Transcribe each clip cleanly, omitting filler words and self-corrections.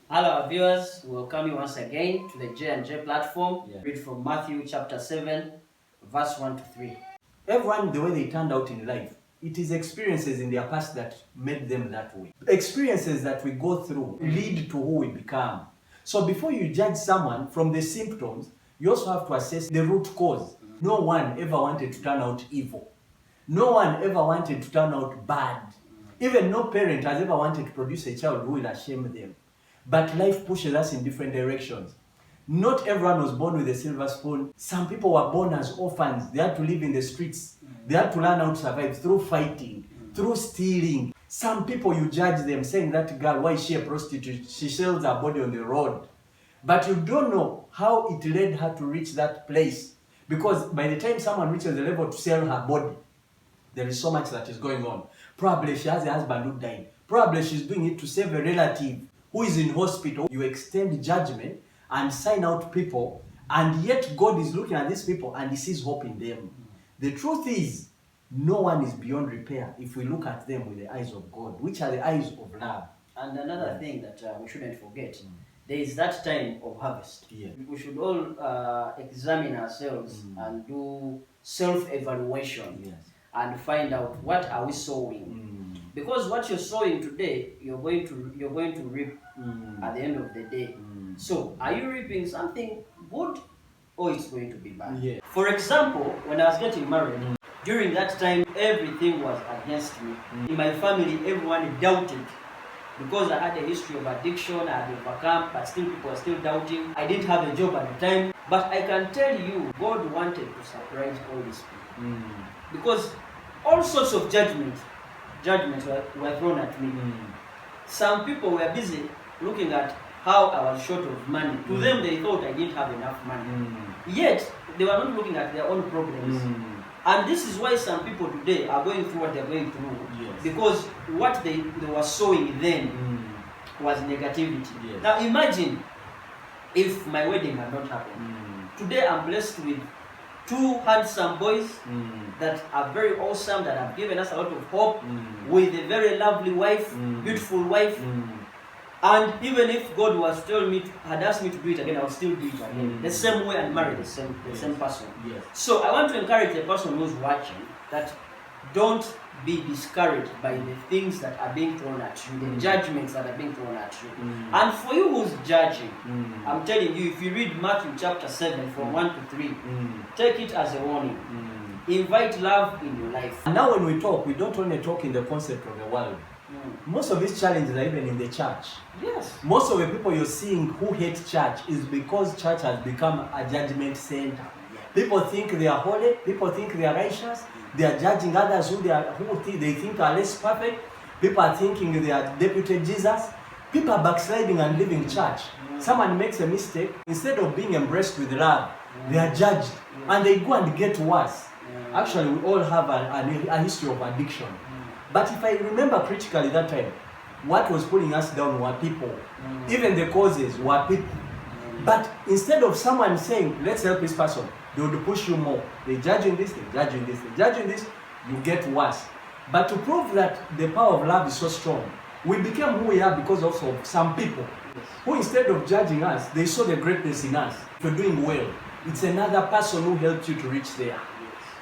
Hello viewers, we welcome you once again to the J&J platform. Yeah. Read from Matthew chapter 7, verse 1 to 3. Everyone, the way they turned out in life, it is experiences in their past that made them that way. Experiences that we go through lead to who we become. So before you judge someone from the symptoms, you also have to assess the root cause. No one ever wanted to turn out evil. No one ever wanted to turn out bad. Even no parent has ever wanted to produce a child who will shame them. But life pushes us in different directions. Not everyone was born with a silver spoon. Some people were born as orphans. They had to live in the streets. They had to learn how to survive through fighting, through stealing. Some people, you judge them saying that girl, why is she a prostitute? She sells her body on the road. But you don't know how it led her to reach that place. Because by the time someone reaches the level to sell her body, there is so much that is going on. Probably she has a husband who died. Probably she's doing it to save a relative who is in hospital. You extend judgment and sign out people, and yet God is looking at these people and He sees hope in them. The truth is, no one is beyond repair if we look at them with the eyes of God, which are the eyes of love. And another thing that we shouldn't forget, there is that time of harvest. Yeah. We should all examine ourselves and do self-evaluation. Yes. And find out what are we sowing. Because what you're sowing today, you're going to reap at the end of the day. So, are you reaping something good or it's going to be bad? Yeah. For example, when I was getting married, during that time, everything was against me. In my family, everyone doubted. Because I had a history of addiction, I had overcome, but still people were still doubting. I didn't have a job at the time. But I can tell you, God wanted to surprise all these people. Because all sorts of judgments were thrown at me. Some people were busy looking at how I was short of money. To them, they thought I didn't have enough money. Yet, they were not looking at their own problems. And this is why some people today are going through what they're going through. Yes. Because what they were sowing then was negativity. Yes. Now imagine if my wedding had not happened. Today I'm blessed with two handsome boys that are very awesome, that have given us a lot of hope, with a very lovely wife, beautiful wife. And even if God was telling me, had asked me to do it again, I would still do it again. The same way, and marry the same person. Yes. So I want to encourage the person who's watching that don't be discouraged by the things that are being thrown at you, the judgments that are being thrown at you. And for you who's judging, I'm telling you, if you read Matthew chapter 7 from 1 to 3, take it as a warning. Invite love in your life. And now when we talk, we don't only talk in the concept of the world. Most of these challenges are even in the church. Yes. Most of the people you're seeing who hate church is because church has become a judgment center. People think they are holy, people think they are righteous, they are judging others who they think are less perfect. People are thinking they are deputy Jesus. People are backsliding and leaving church. Someone makes a mistake, instead of being embraced with love, they are judged and they go and get worse. Actually, we all have a history of addiction. But if I remember critically that time, what was pulling us down were people. Even the causes were people. But instead of someone saying, let's help this person, they would push you more. They're judging this, they're judging this, they're judging this, you get worse. But to prove that the power of love is so strong, we became who we are because of some people who, instead of judging us, they saw the greatness in us. If you're doing well, it's another person who helped you to reach there.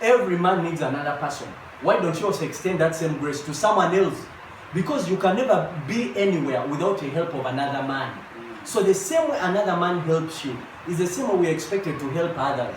Every man needs another person. Why don't you also extend that same grace to someone else? Because you can never be anywhere without the help of another man. So the same way another man helps you is the same way we are expected to help others.